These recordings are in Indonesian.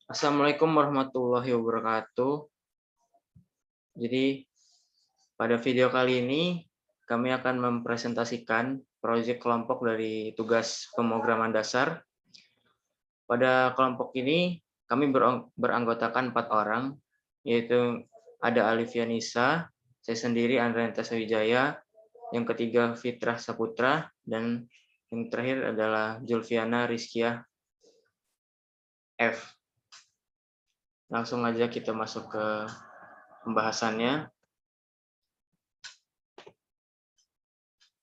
Assalamualaikum warahmatullahi wabarakatuh. Jadi, pada video kali ini kami akan mempresentasikan proyek kelompok dari tugas pemrograman dasar. Pada kelompok ini kami beranggotakan 4 orang, yaitu ada Alivia Nisa, saya sendiri Andrianta Sawijaya, yang ketiga Fitrah Saputra, dan yang terakhir adalah Julviana Rizkia F. Langsung aja kita masuk ke pembahasannya.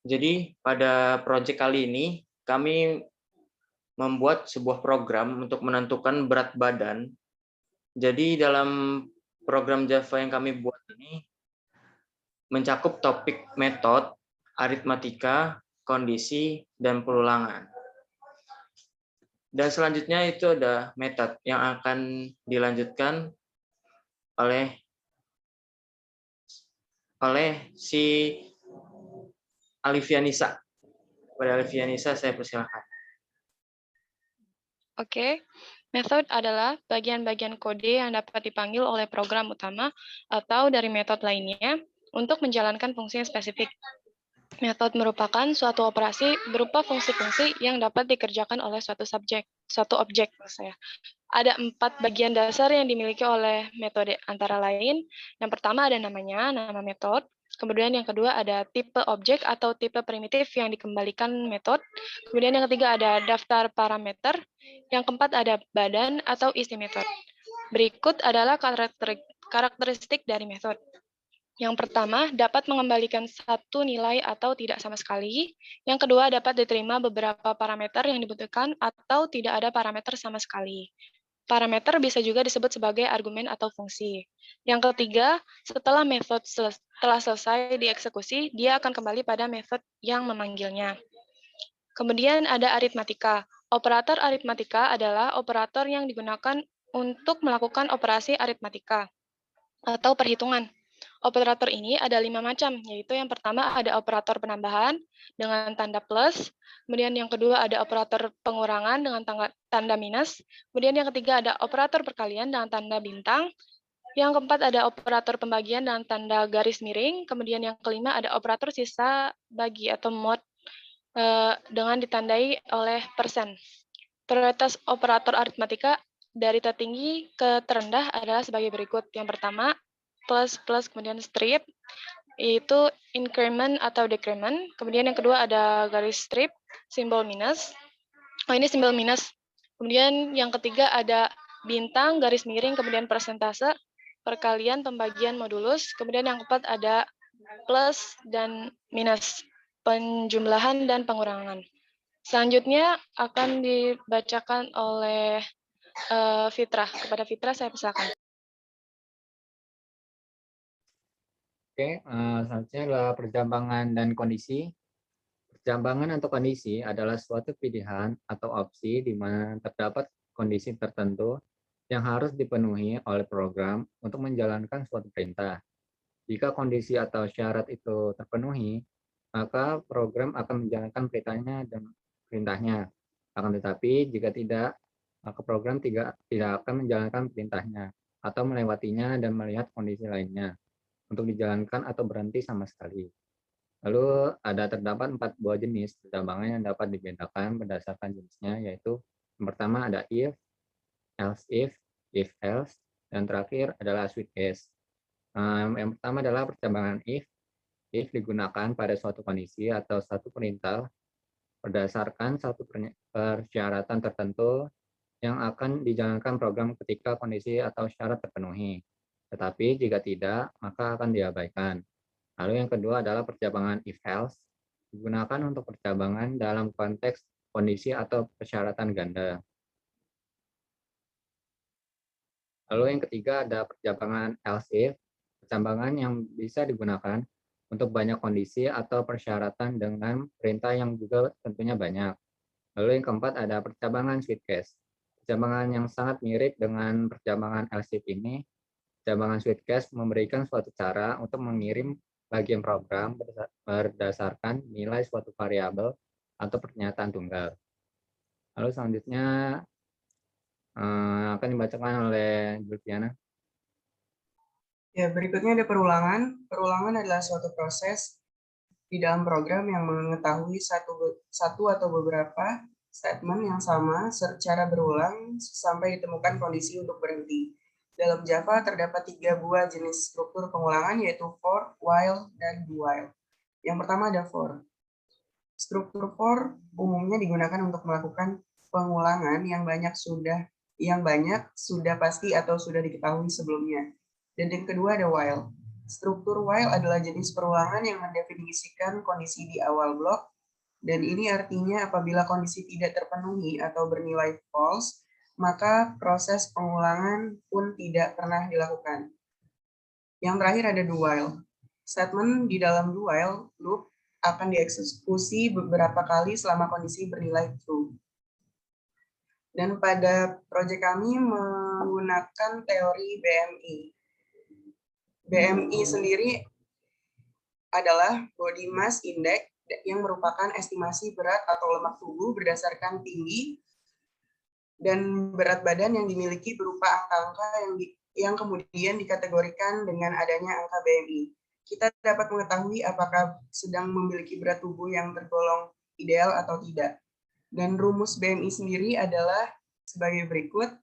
Jadi pada proyek kali ini kami membuat sebuah program untuk menentukan berat badan. Jadi dalam program Java yang kami buat ini mencakup topik metode, aritmatika, kondisi, dan perulangan. Dan selanjutnya itu ada metode yang akan dilanjutkan oleh si Alivia Nisa. Pada Alivia Nisa saya persilakan. Oke, metode adalah bagian-bagian kode yang dapat dipanggil oleh program utama atau dari metode lainnya untuk menjalankan fungsi yang spesifik. Metode merupakan suatu operasi berupa fungsi-fungsi yang dapat dikerjakan oleh suatu objek. Ada 4 bagian dasar yang dimiliki oleh metode antara lain. Yang pertama ada namanya, nama metode. Kemudian yang kedua ada tipe objek atau tipe primitif yang dikembalikan metode. Kemudian yang ketiga ada daftar parameter. Yang keempat ada badan atau isi metode. Berikut adalah karakteristik dari metode. Yang pertama, dapat mengembalikan satu nilai atau tidak sama sekali. Yang kedua, dapat diterima beberapa parameter yang dibutuhkan atau tidak ada parameter sama sekali. Parameter bisa juga disebut sebagai argumen atau fungsi. Yang ketiga, setelah metode telah selesai dieksekusi, dia akan kembali pada metode yang memanggilnya. Kemudian ada aritmatika. Operator aritmatika adalah operator yang digunakan untuk melakukan operasi aritmatika atau perhitungan. Operator ini ada 5 macam, yaitu yang pertama ada operator penambahan dengan tanda plus, kemudian yang kedua ada operator pengurangan dengan tanda minus, kemudian yang ketiga ada operator perkalian dengan tanda bintang, yang keempat ada operator pembagian dengan tanda garis miring, kemudian yang kelima ada operator sisa bagi atau mod dengan ditandai oleh persen. Prioritas operator aritmatika dari tertinggi ke terendah adalah sebagai berikut. Yang pertama, plus, kemudian strip, yaitu increment atau decrement. Kemudian yang kedua ada garis strip, simbol minus. Oh, ini simbol minus. Kemudian yang ketiga ada bintang, garis miring, kemudian persentase, perkalian, pembagian, modulus. Kemudian yang keempat ada plus dan minus, penjumlahan dan pengurangan. Selanjutnya akan dibacakan oleh Fitrah. Kepada Fitrah saya persilakan. Oke, selanjutnya adalah perjambangan dan kondisi. Perjambangan atau kondisi adalah suatu pilihan atau opsi di mana terdapat kondisi tertentu yang harus dipenuhi oleh program untuk menjalankan suatu perintah. Jika kondisi atau syarat itu terpenuhi, maka program akan menjalankan perintahnya. Akan tetapi, jika tidak, maka program tidak akan menjalankan perintahnya atau melewatinya dan melihat kondisi lainnya untuk dijalankan atau berhenti sama sekali. Lalu terdapat 4 buah jenis perjambangan yang dapat dibedakan berdasarkan jenisnya, yaitu yang pertama ada if else, dan terakhir adalah switch case. Yang pertama adalah perjambangan if. If digunakan pada suatu kondisi atau satu perintah berdasarkan satu persyaratan tertentu yang akan dijalankan program ketika kondisi atau syarat terpenuhi. Tetapi jika tidak, maka akan diabaikan. Lalu yang kedua adalah percabangan if else, digunakan untuk percabangan dalam konteks kondisi atau persyaratan ganda. Lalu yang ketiga ada percabangan else if, percabangan yang bisa digunakan untuk banyak kondisi atau persyaratan dengan perintah yang juga tentunya banyak. Lalu yang keempat ada percabangan switch case. Percabangan yang sangat mirip dengan percabangan else if ini, percabangan switch case memberikan suatu cara untuk mengirim bagian program berdasarkan nilai suatu variabel atau pernyataan tunggal. Lalu selanjutnya akan dibacakan oleh Julfiana. Ya, berikutnya ada perulangan. Perulangan adalah suatu proses di dalam program yang mengetahui satu atau beberapa statement yang sama secara berulang sampai ditemukan kondisi untuk berhenti. Dalam Java terdapat 3 buah jenis struktur pengulangan, yaitu for, while, dan do while. Yang pertama ada for. Struktur for umumnya digunakan untuk melakukan pengulangan yang banyak sudah pasti atau sudah diketahui sebelumnya. Dan yang kedua ada while. Struktur while adalah jenis perulangan yang mendefinisikan kondisi di awal blok, dan ini artinya apabila kondisi tidak terpenuhi atau bernilai false, maka proses pengulangan pun tidak pernah dilakukan. Yang terakhir ada do while. Statement di dalam do while loop akan dieksekusi beberapa kali selama kondisi bernilai true. Dan pada proyek kami menggunakan teori BMI. BMI sendiri adalah Body Mass Index yang merupakan estimasi berat atau lemak tubuh berdasarkan tinggi dan berat badan yang dimiliki berupa angka-angka yang kemudian dikategorikan dengan adanya angka BMI. Kita dapat mengetahui apakah sedang memiliki berat tubuh yang tergolong ideal atau tidak. Dan rumus BMI sendiri adalah sebagai berikut.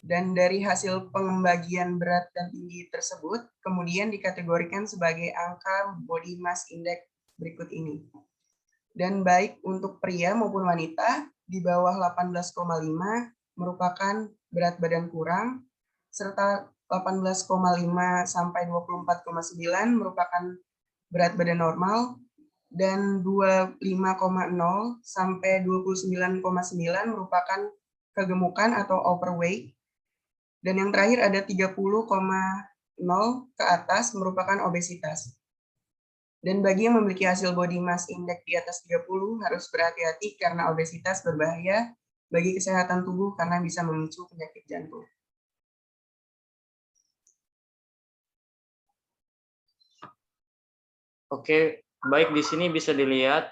Dan dari hasil pengembagian berat dan tinggi tersebut, kemudian dikategorikan sebagai angka Body Mass Index berikut ini. Dan baik untuk pria maupun wanita, di bawah 18,5 merupakan berat badan kurang, serta 18,5 sampai 24,9 merupakan berat badan normal, dan 25,0 sampai 29,9 merupakan kegemukan atau overweight. Dan yang terakhir ada 30,0 ke atas merupakan obesitas. Dan bagi yang memiliki hasil body mass index di atas 30 harus berhati-hati karena obesitas berbahaya bagi kesehatan tubuh karena bisa memicu penyakit jantung. Oke, baik, di sini bisa dilihat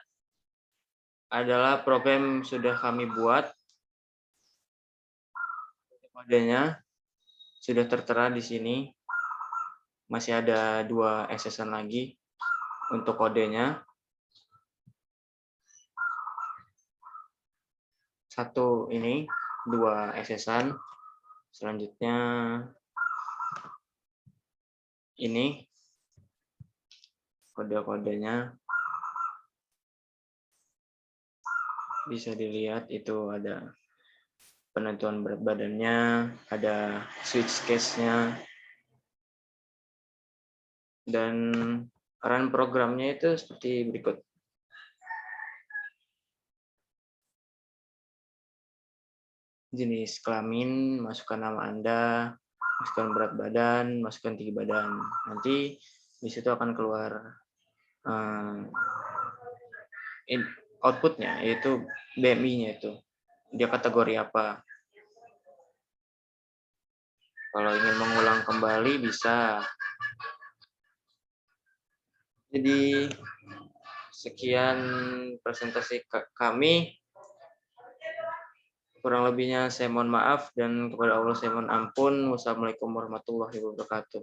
adalah program sudah kami buat. Kodenya sudah tertera di sini. Masih ada 2 accessan lagi untuk kodenya. Satu ini, 2 accessan. Selanjutnya ini kode-kodenya. Bisa dilihat itu ada penentuan berat badannya, ada switch case-nya, dan run programnya itu seperti berikut. Jenis kelamin, masukkan nama Anda, masukkan berat badan, masukkan tinggi badan. Nanti di situ akan keluar outputnya, yaitu BMI-nya itu. Dia kategori apa. Kalau ingin mengulang kembali bisa. Jadi sekian presentasi kami. Kurang lebihnya saya mohon maaf dan kepada Allah saya mohon ampun. Wassalamualaikum warahmatullahi wabarakatuh.